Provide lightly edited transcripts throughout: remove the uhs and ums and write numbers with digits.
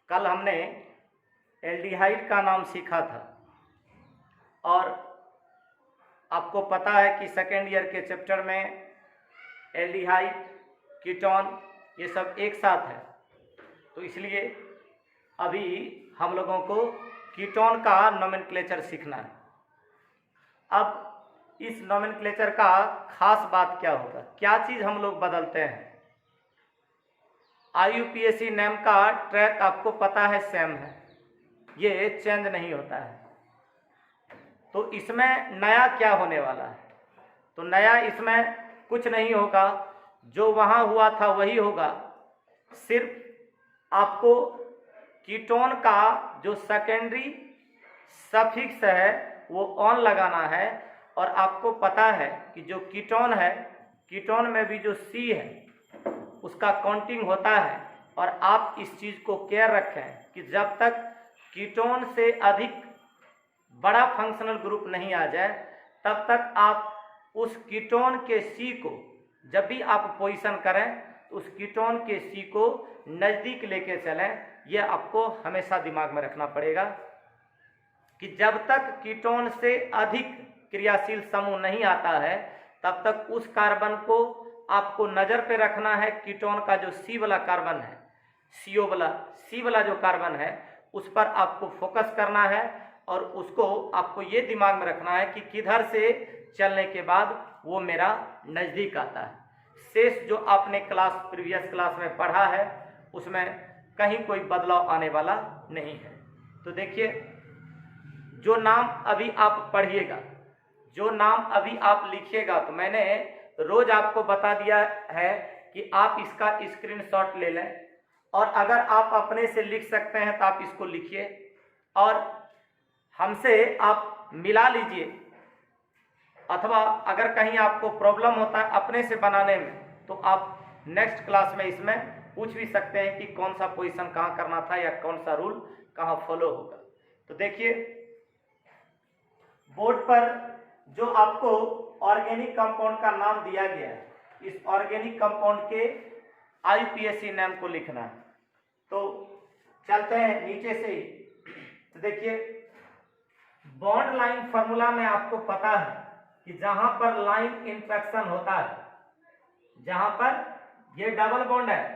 कल हमने एल्डिहाइड का नाम सीखा था और आपको पता है कि सेकेंड ईयर के चैप्टर में एल्डिहाइड, कीटोन ये सब एक साथ है, तो इसलिए अभी हम लोगों को कीटोन का नोमेनक्लेचर सीखना है। अब इस नोमेनक्लेचर का खास बात क्या होगा, क्या चीज़ हम लोग बदलते हैं। IUPAC नेम का ट्रैक आपको पता है सेम है, ये चेंज नहीं होता है। तो इसमें नया क्या होने वाला है, तो नया इसमें कुछ नहीं होगा, जो वहाँ हुआ था वही होगा। सिर्फ आपको कीटोन का जो सेकेंडरी सफिक्स है वो ऑन लगाना है। और आपको पता है कि जो कीटोन है, कीटोन में भी जो C है उसका काउंटिंग होता है। और आप इस चीज़ को केयर रखें कि जब तक कीटोन से अधिक बड़ा फंक्शनल ग्रुप नहीं आ जाए तब तक आप उस कीटोन के C को जब भी आप पोजीशन करें तो उस कीटोन के C को नज़दीक लेके चलें। यह आपको हमेशा दिमाग में रखना पड़ेगा कि जब तक कीटोन से अधिक क्रियाशील समूह नहीं आता है तब तक उस कार्बन को आपको नज़र पे रखना है। कीटोन का जो C वाला कार्बन है, C वाला जो कार्बन है उस पर आपको फोकस करना है और उसको आपको ये दिमाग में रखना है कि किधर से चलने के बाद वो मेरा नज़दीक आता है। शेष जो आपने प्रीवियस क्लास में पढ़ा है उसमें कहीं कोई बदलाव आने वाला नहीं है। तो देखिए, जो नाम अभी आप पढ़िएगा, जो नाम अभी आप लिखिएगा, तो मैंने रोज आपको बता दिया है कि आप इसका स्क्रीनशॉट ले लें और अगर आप अपने से लिख सकते हैं तो आप इसको लिखिए और हमसे आप मिला लीजिए। अथवा अगर कहीं आपको प्रॉब्लम होता है अपने से बनाने में तो आप नेक्स्ट क्लास में इसमें पूछ भी सकते हैं कि कौन सा पोजीशन कहाँ करना था या कौन सा रूल कहाँ फॉलो होगा। तो देखिए, बोर्ड पर जो आपको ऑर्गेनिक कंपाउंड का नाम दिया गया है, इस ऑर्गेनिक कंपाउंड के IUPAC नेम को लिखना है। तो चलते हैं नीचे से ही। तो देखिए, बॉन्ड लाइन फार्मूला में आपको पता है कि जहां पर लाइन इंट्रैक्शन होता है, जहां पर ये डबल बॉन्ड है,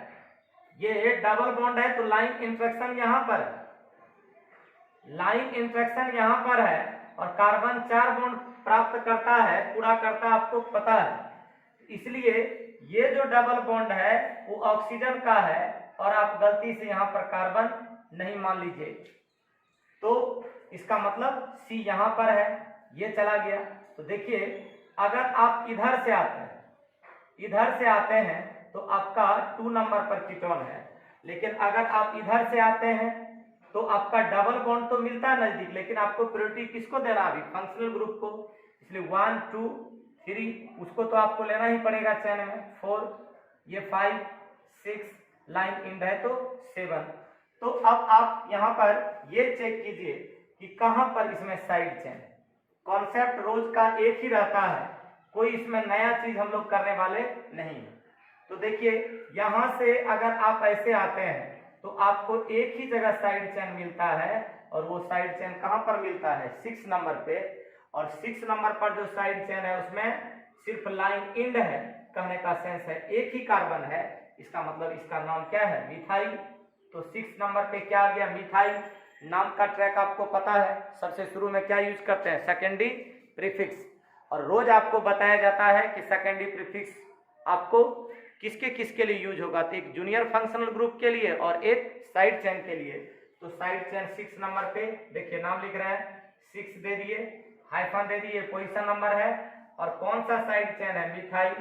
ये डबल बॉन्ड है तो लाइन इंट्रैक्शन यहां पर है, लाइन इंट्रैक्शन यहां पर है और कार्बन 4 बॉन्ड प्राप्त करता है, पूरा करता है, आपको पता है। इसलिए ये जो डबल बॉन्ड है वो ऑक्सीजन का है और आप गलती से यहां पर कार्बन नहीं मान लीजिए, तो इसका मतलब C यहां पर है, ये चला गया। तो देखिए, अगर आप इधर से आते हैं, इधर से आते हैं तो आपका 2 नंबर पर कीटोन है, लेकिन अगर आप इधर से आते हैं तो आपका डबल बॉन्ड तो मिलता है नजदीक, लेकिन आपको प्रायोरिटी किसको देना, अभी फंक्शनल ग्रुप को। इसलिए 1 2 3 उसको तो आपको लेना ही पड़ेगा चेन में, 4 ये 5 6 लाइन इंड है तो 7। तो अब आप यहाँ पर ये चेक कीजिए कि कहाँ पर इसमें साइड चेन। कॉन्सेप्ट रोज का एक ही रहता है, कोई इसमें नया चीज हम लोग करने वाले नहीं है। तो देखिए, यहाँ से अगर आप ऐसे आते हैं तो आपको एक ही जगह साइड चेन मिलता है और वो साइड चेन कहाँ पर मिलता है, 6 नंबर पे। और 6 नंबर पर जो साइड चेन है उसमें सिर्फ लाइन इंड है, कहने का सेंस है एक ही कार्बन है, इसका मतलब इसका नाम क्या है, मिथाइल। तो 6 नंबर पे क्या आ गया, मिथाइल। नाम का ट्रैक आपको पता है, सबसे शुरू में क्या यूज करते हैं, सेकेंडरी प्रीफिक्स। और रोज आपको बताया जाता है कि सेकेंडरी प्रीफिक्स आपको किसके किसके लिए यूज होगा, तो एक जूनियर फंक्शनल ग्रुप के लिए और एक साइड चेन के लिए। तो साइड चेन 6 नंबर पे देखिए नाम लिख रहे हैं, 6 दे दिए, हाइफन दे दिए, पोजीशन नंबर है। और कौन सा साइड चेन है, मिथाइल,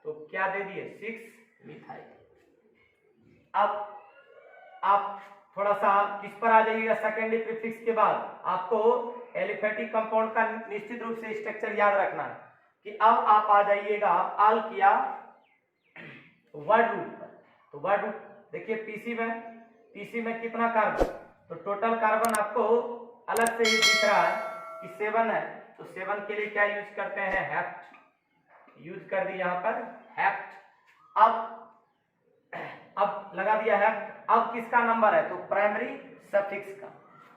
तो क्या दे दिए, 6 मिथाइल। अब आप थोड़ा सा किस पर आ जाइएगा, सेकेंडरी प्रीफिक्स के बाद आपको एलिफेटिक कंपाउंड का निश्चित रूप से स्ट्रक्चर याद रखना है कि अब आप आ जाइएगा आल किया वर्ड रूट पर। तो वर्ड रूट देखिए, पीसी में कितना कार्बन, तो टोटल कार्बन आपको अलग से ही दिख रहा है कि 7 है, तो 7 के लिए क्या यूज करते हैं, हेप्ट, यूज कर दी यहाँ पर हेप्ट। अब लगा दिया हेप्ट। अब किसका नंबर है, तो प्राइमरी सफिक्स का।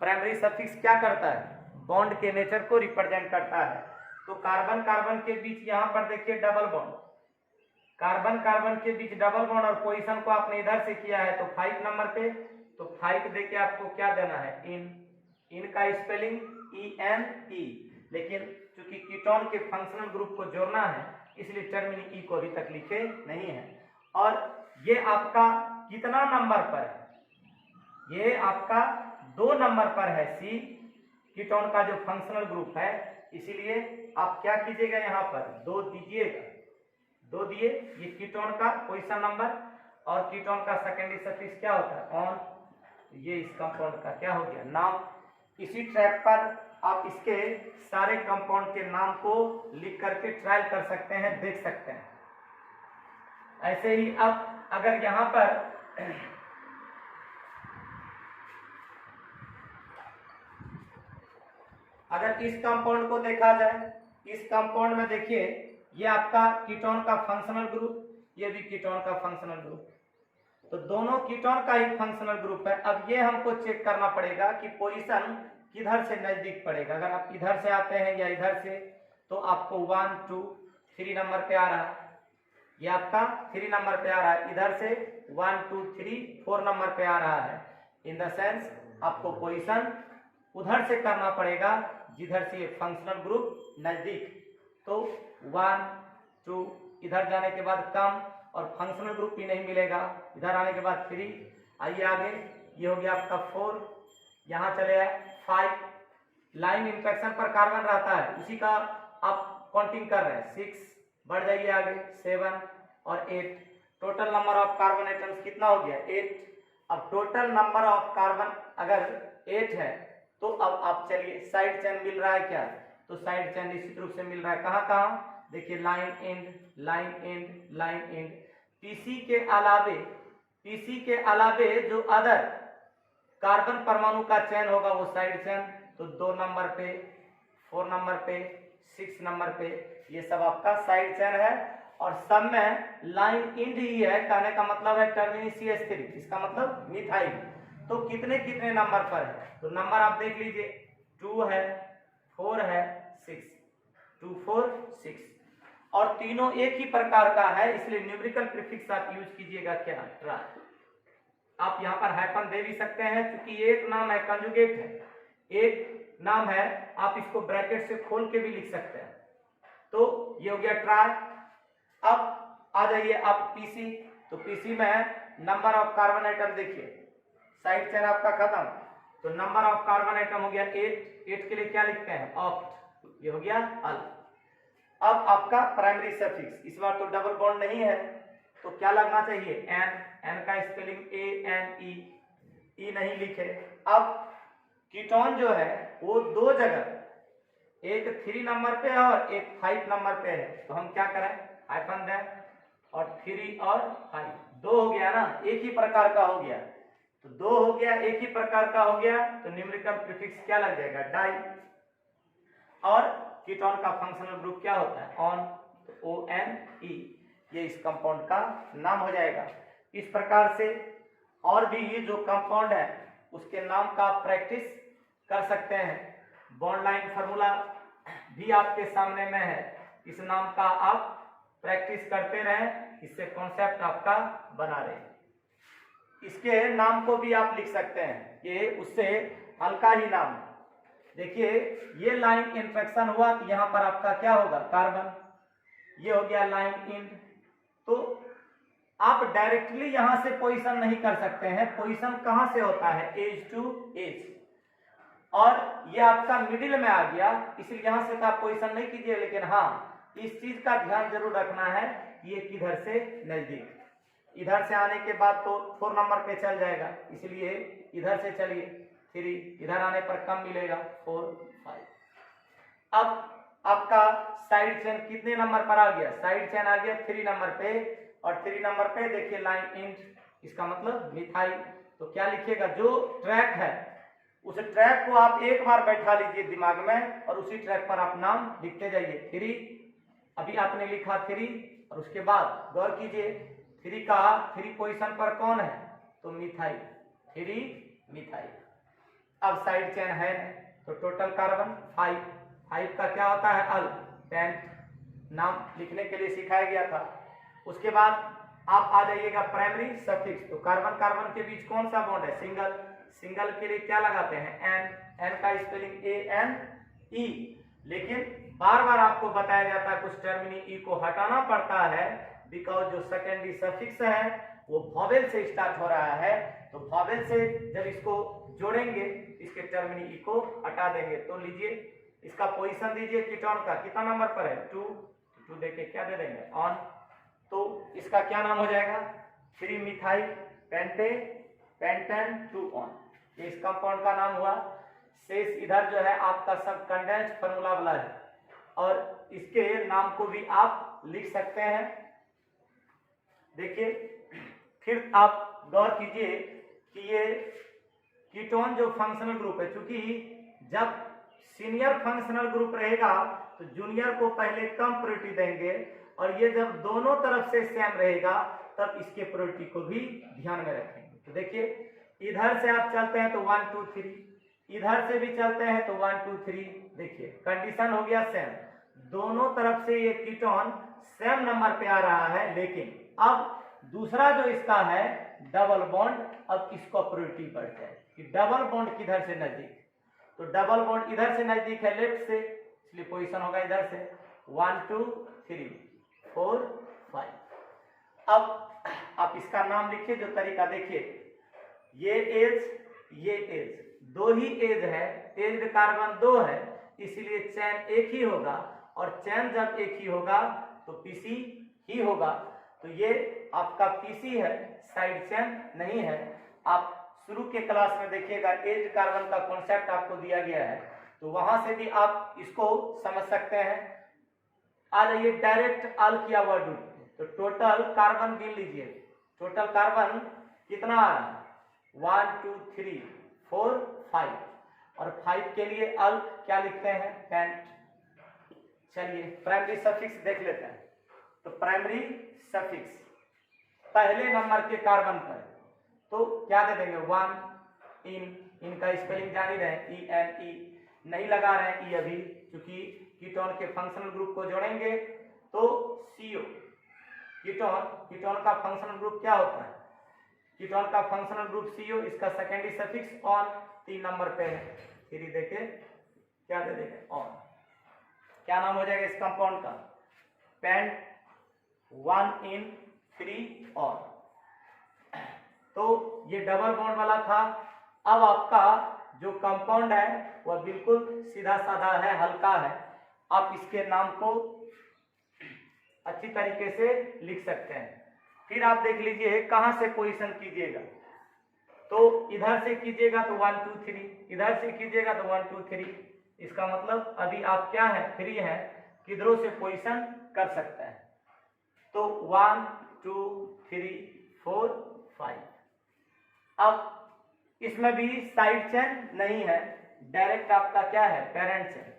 प्राइमरी सफिक्स क्या करता है, बॉन्ड के नेचर को रिप्रेजेंट करता है। तो कार्बन कार्बन के बीच यहाँ पर देखिए डबल बॉन्ड, कार्बन कार्बन के बीच डबल बॉन्ड और पोजीशन को आपने इधर से किया है तो 5 नंबर पे, तो 5 देके आपको क्या देना है, इन का स्पेलिंग ENE, लेकिन चूंकि कीटोन के फंक्शनल ग्रुप को जोड़ना है इसलिए टर्मिनी ई को अभी तक लिखे नहीं है। और ये आपका कितना नंबर पर है, ये आपका 2 नंबर पर है, सी कीटोन का जो फंक्शनल ग्रुप है, इसीलिए आप क्या कीजिएगा, यहाँ पर 2 दीजिएगा, 2 दिए, ये कीटोन का पोजीशन नंबर और कीटोन का सेकेंडरी सफिक्स क्या होता है, ऑन, ये इस कंपाउंड का क्या हो गया, नाम। इसी ट्रैक पर आप इसके सारे कंपाउंड के नाम को लिख करके ट्रायल कर सकते हैं, देख सकते हैं। ऐसे ही अब अगर यहाँ पर अगर इस कंपाउंड को देखा जाए, इस कंपाउंड में देखिए ये आपका कीटोन का फंक्शनल ग्रुप, ये भी कीटोन का फंक्शनल ग्रुप, तो दोनों कीटोन का ही फंक्शनल ग्रुप है। अब ये हमको चेक करना पड़ेगा कि पोजीशन किधर से नजदीक पड़ेगा। अगर आप इधर से आते हैं या इधर से तो आपको 1 2 3 नंबर पे आ रहा है, ये आपका 3 नंबर पे आ रहा है, इधर से 1 2 3 4 नंबर पे आ रहा है। इन द सेंस आपको पोजीशन उधर से करना पड़ेगा जिधर से ये फंक्शनल ग्रुप नजदीक, तो 1 2 इधर जाने के बाद कम और फंक्शनल ग्रुप भी नहीं मिलेगा, इधर आने के बाद 3, आइए आगे, ये हो गया आपका 4, यहाँ चले आए 5, लाइन इंट्रैक्शन पर कार्बन रहता है उसी का आप काउंटिंग कर रहे हैं, 6, बढ़ जाइए आगे 7 और 8, total number of carbon atoms कितना हो गया, 8। अब टोटल नंबर ऑफ कार्बन अगर 8 है तो अब आप चलिए साइड चेन मिल रहा है क्या, तो साइड चेन निश्चित रूप से मिल रहा है, कहाँ कहाँ देखिए, line and line and line and. PC के अलावे जो अदर कार्बन परमाणु का चेन होगा वो साइड चेन, तो 2 नंबर पे, 4 नंबर पे, 6 नंबर पे, ये सब आपका साइड चेन है। और सब में लाइन इंड ही है, कहने का मतलब है टर्मिनी CH3, इसका मतलब मिथाइल। तो कितने कितने नंबर पर है, तो नंबर आप देख लीजिए, 2 है, 4 है, 6, 2 4 6, और तीनों एक ही प्रकार का है, इसलिए न्यूमेरिकल प्रीफिक्स आप यूज कीजिएगा क्या, ट्राई। आप यहाँ पर हाइफन दे भी सकते हैं क्योंकि एक नाम है कंजुगेट है, एक नाम है आप इसको ब्रैकेट से खोल के भी लिख सकते हैं। तो ये हो गया ट्राई। अब आ जाइए आप पीसी, तो पीसी में नंबर ऑफ कार्बन आइटम देखिए, साइड चेन आपका खत्म, तो नंबर ऑफ कार्बन आइटम हो गया 8, 8 के लिए क्या लिखते हैं, ऑक्ट, ये हो गया अल। अब आपका प्राइमरी सफिक्स, इस बार तो डबल बॉन्ड नहीं है तो क्या लगना चाहिए, एन, एन का स्पेलिंग ANE, ई नहीं लिखे। अब कीटोन जो है वो 2 जगह, एक 3 नंबर पे है और एक 5 नंबर पे है, तो हम क्या करें, हाइफन दें, और 3 और 5, 2 हो गया ना, एक ही प्रकार का हो गया, तो 2 हो गया, एक ही प्रकार का हो गया, तो न्यूमेरिकल प्रीफिक्स क्या लग जाएगा, डाई। और कीटोन का फंक्शनल ग्रुप क्या होता है, ऑन, तो ONE, ये इस कंपाउंड का नाम हो जाएगा। इस प्रकार से और भी ये जो कंपाउंड है उसके नाम का प्रैक्टिस कर सकते हैं। बॉन्ड लाइन फार्मूला भी आपके सामने में है, इस नाम का आप प्रैक्टिस करते रहें, इससे कॉन्सेप्ट आपका बना रहे। इसके नाम को भी आप लिख सकते हैं, ये उससे हल्का ही नाम। देखिए ये लाइन इंट्रैक्शन हुआ तो यहाँ पर आपका क्या होगा, कार्बन, ये हो गया लाइन इंड। तो आप डायरेक्टली यहां से पोजीशन नहीं कर सकते हैं, पोजीशन कहां से होता है, एज टू एज, और ये आपका मिडिल में आ गया, इसलिए यहां से तो आप पोजीशन नहीं कीजिए, लेकिन हाँ इस चीज का ध्यान जरूर रखना है, ये किधर से नजदीक, इधर से आने के बाद तो 4 नंबर पे चल जाएगा, इसलिए इधर से चलिए 3, इधर आने पर कम मिलेगा 4 5। अब आपका साइड चेन कितने नंबर पर आ गया, साइड चेन आ गया 3 नंबर पे, और 3 नंबर पे देखिए लाइन इंट, इसका मतलब मिथाइल। तो क्या लिखिएगा, जो ट्रैक है उस ट्रैक को आप एक बार बैठा लीजिए दिमाग में और उसी ट्रैक पर आप नाम लिखते जाइए। 3, अभी आपने लिखा 3, और उसके बाद गौर कीजिए 3 का 3 पोजीशन पर कौन है, तो मिथाइल। 3 मिथाइल। अब साइड चेन है नहीं, तो टोटल कार्बन 5। 5 का क्या होता है? अल, पेंट, नाम लिखने के लिए सिखाया गया था। उसके बाद आप आ जाइएगा प्राइमरी सफिक्स। तो कार्बन कार्बन के बीच कौन सा बॉन्ड है? सिंगल। सिंगल के लिए क्या लगाते हैं? एन। एन का स्पेलिंग ANE। लेकिन बार बार आपको बताया जाता है कुछ टर्मिनी ई को हटाना पड़ता है, बिकॉज जो सेकेंडरी सफिक्स है वो वॉवेल से स्टार्ट हो रहा है। तो वॉवेल से जब इसको जोड़ेंगे इसके टर्मिनी ई को हटा देंगे। तो लीजिए इसका पोजीशन दीजिए कीटोन का, कितना नंबर पर है? 2 देके क्या दे देंगे? ऑन। तो इसका क्या नाम हो जाएगा? 3 मिथाइल पेंटे पेंटेन 2 ऑन। ये इस कंपाउंड का नाम हुआ। शेष इधर जो है आपका सब कंडेंस्ड फार्मूला वाला है, और इसके नाम को भी आप लिख सकते हैं। देखिए फिर आप गौर कीजिए कि ये कीटोन जो फंक्शनल ग्रुप है, क्योंकि जब सीनियर फंक्शनल ग्रुप रहेगा तो जूनियर को पहले कम प्रायोरिटी देंगे, और ये जब दोनों तरफ से सेम रहेगा तब इसके प्रायोरिटी को भी ध्यान में रखेंगे। तो देखिए इधर से आप चलते हैं तो 1 2 3, इधर से भी चलते हैं तो 1 2 3। देखिए कंडीशन हो गया सेम, दोनों तरफ से ये कीटोन सेम नंबर पे आ रहा है। लेकिन अब दूसरा जो इसका है डबल बॉन्ड, अब इसको प्रायोरिटी बढ़ जाए कि डबल बॉन्ड किधर से नजदीक। तो डबल बॉन्ड इधर से नजदीक है लेफ्ट से, इसलिए पोजीशन होगा इधर से 1 2 3 4 5। अब आप इसका नाम लिखिए, जो तरीका देखिए, ये एज दो ही एज है, एज्ड कार्बन 2 है, इसलिए चैन एक ही होगा, और चैन जब एक ही होगा तो पीसी ही होगा। तो ये आपका पीसी है, साइड चैन नहीं है। आप शुरू के क्लास में देखिएगा एज्ड कार्बन का कॉन्सेप्ट आपको दिया गया है, तो वहां से भी आप इसको समझ सकते हैं। आ जाइए डायरेक्ट अल किया हुआ ढूंढ, तो टोटल कार्बन गिन लीजिए, टोटल कार्बन कितना आ रहा है? 1 2 3 4 5, और 5 के लिए अल क्या लिखते हैं? पेंट। चलिए प्राइमरी सफिक्स देख लेते हैं। तो प्राइमरी सफिक्स पहले नंबर के कार्बन पर तो क्या दे देंगे? 1 इनका स्पेलिंग जानी रहे, ENE नहीं लगा रहे हैं ई अभी, क्योंकि कीटोन के फंक्शनल ग्रुप को जोड़ेंगे तो CO। कीटोन का फंक्शनल ग्रुप क्या होता है? कीटोन का फंक्शनल ग्रुप CO, इसका सेकेंडरी सफिक्स ऑन 3 नंबर पे है। 3 देके क्या दे देंगे? ऑन। क्या नाम हो जाएगा इस कंपाउंड का? Pent 1 in 3 one. तो ये डबल बॉन्ड वाला था। अब आपका जो कंपाउंड है वह बिल्कुल सीधा साधा है, हल्का है। आप इसके नाम को अच्छी तरीके से लिख सकते हैं। फिर आप देख लीजिए कहां से पोजीशन कीजिएगा। तो इधर से कीजिएगा तो 1 2 3, इधर से कीजिएगा तो 1 2 3। इसका मतलब अभी आप क्या है? फ्री है, किधरों से पोजीशन कर सकते हैं। तो 1 2 3 4 5। अब इसमें भी साइड चेन नहीं है, डायरेक्ट आपका क्या है? Parent chain.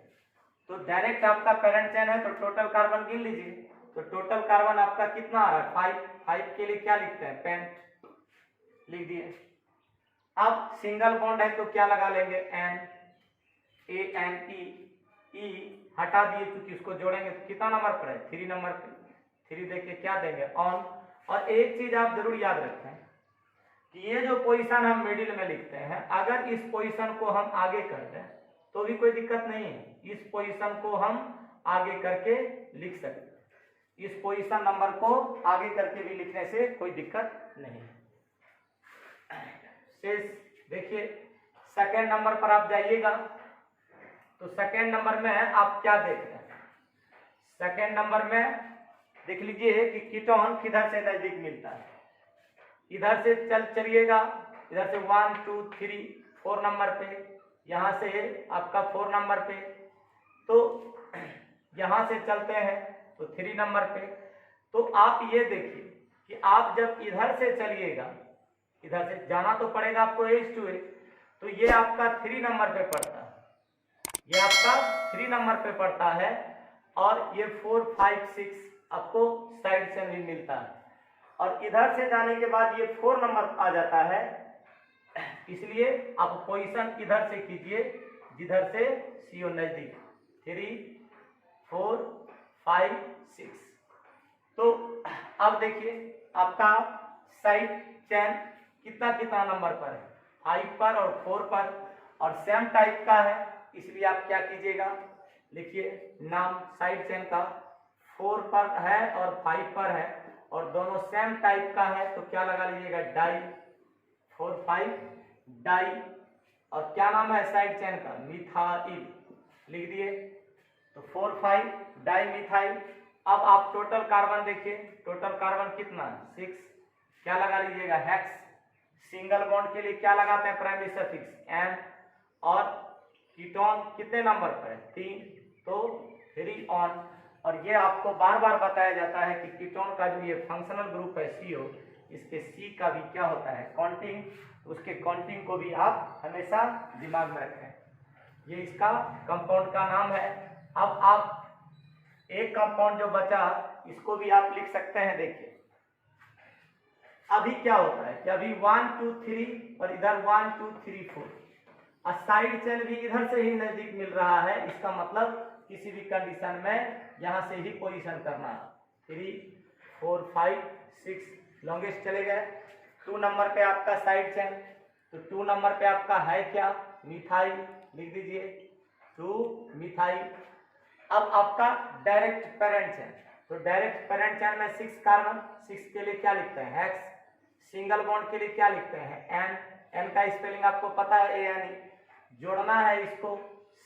तो डायरेक्ट आपका पेरेंट चेन है, तो टोटल कार्बन गिन लीजिए। तो टोटल कार्बन आपका कितना आ रहा है? 5। 5 के लिए क्या लिखते हैं? पेंट लिख दिए। अब सिंगल बॉन्ड है तो क्या लगा लेंगे? ANE। ई हटा दिए क्योंकि उसको जोड़ेंगे तो कितना नंबर पर है? 3 नंबर पे। 3 देके क्या देंगे? ऑन। और एक चीज आप जरूर याद रखें कि ये जो पोजीशन हम मिडिल में लिखते हैं, अगर इस पोजीशन को हम आगे कर दें तो भी कोई दिक्कत नहीं है। इस पोजीशन को हम आगे करके लिख सकते हैं, इस पोजीशन नंबर को आगे करके भी लिखने से कोई दिक्कत नहीं। शेष देखिए सेकेंड नंबर पर आप जाइएगा, तो सेकेंड नंबर में आप क्या देख रहे हैं? सेकेंड नंबर में देख लीजिए कि कीटोन किधर से नजदीक मिलता है। इधर से चलिएगा, इधर से 1 2 3 4 नंबर पे, यहां से आपका 4 नंबर पे, तो यहां से चलते हैं तो 3 नंबर पे। तो आप ये देखिए कि आप जब इधर से चलिएगा, इधर से जाना तो पड़ेगा आपको एज टू एज, तो ये आपका 3 नंबर पे पड़ता है, ये आपका 3 नंबर पे पड़ता है, और ये 4 5 6 आपको साइड से भी मिलता है। और इधर से जाने के बाद ये 4 नंबर आ जाता है, इसलिए आप पोजीशन इधर से कीजिए जिधर से CO नजदीक, 3 4 5 6। तो अब देखिए आपका साइड चेन कितना कितना नंबर पर है, 5 पर और 4 पर, और सेम टाइप का है, इसलिए आप क्या कीजिएगा, लिखिए नाम साइड चेन का 4 पर है और 5 पर है और दोनों सेम टाइप का है, तो क्या लगा लीजिएगा, डाई 4 5 डाई। और क्या नाम है साइड चेन का, मिथाइल, लिख दिए। तो 4 5 डाई मिथाइल। अब आप टोटल कार्बन देखिए, टोटल कार्बन कितना है, 6, क्या लगा लीजिएगा, हेक्स। सिंगल बॉन्ड के लिए क्या लगाते हैं, प्राइमरी सफिक्स एन। और कीटोन कितने नंबर पर है, 3, तो 3 ऑन। और ये आपको बार बार बताया जाता है कि कीटोन का जो ये फंक्शनल ग्रुप है CO, इसके C का भी क्या होता है, काउंटिंग, उसके काउंटिंग को भी आप हमेशा दिमाग में रखें। ये इसका कंपाउंड का नाम है। अब आप एक कंपाउंड जो बचा इसको भी आप लिख सकते हैं। देखिए अभी क्या होता है कि अभी 1 2 3 और इधर 1 2 3 4, और साइड चेन भी इधर से ही नजदीक मिल रहा है, इसका मतलब किसी भी कंडीशन में यहां से ही पोजीशन करना है। 3 4 5 6 लॉन्गेस्ट चले गए। 2 नंबर पे आपका साइड चेन, तो 2 नंबर पे आपका है क्या, मिथाइल, लिख दीजिए 2 मिथाइल। अब आपका डायरेक्ट पेरेंट चेन, तो डायरेक्ट पेरेंट चेन में 6 कार्बन, 6 के लिए क्या लिखते हैं, हेक्स। सिंगल बॉन्ड के लिए क्या लिखते हैं, एन। एन का स्पेलिंग आपको पता है, ANE। जोड़ना है इसको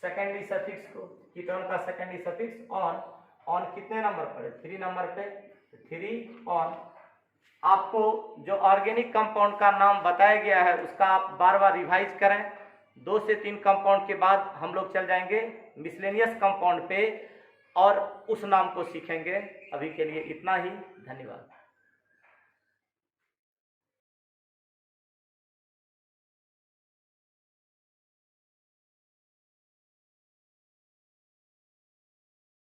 सेकेंडरी सफिक्स को, कीटोन का सेकेंडरी सफिक्स ऑन। ऑन कितने नंबर पर है, 3 नंबर पे, 3 ऑन। आपको जो ऑर्गेनिक कंपाउंड का नाम बताया गया है उसका आप बार बार रिवाइज करें। 2 से 3 कंपाउंड के बाद हम लोग चल जाएंगे मिसलेनियस कंपाउंड पे और उस नाम को सीखेंगे। अभी के लिए इतना ही, धन्यवाद।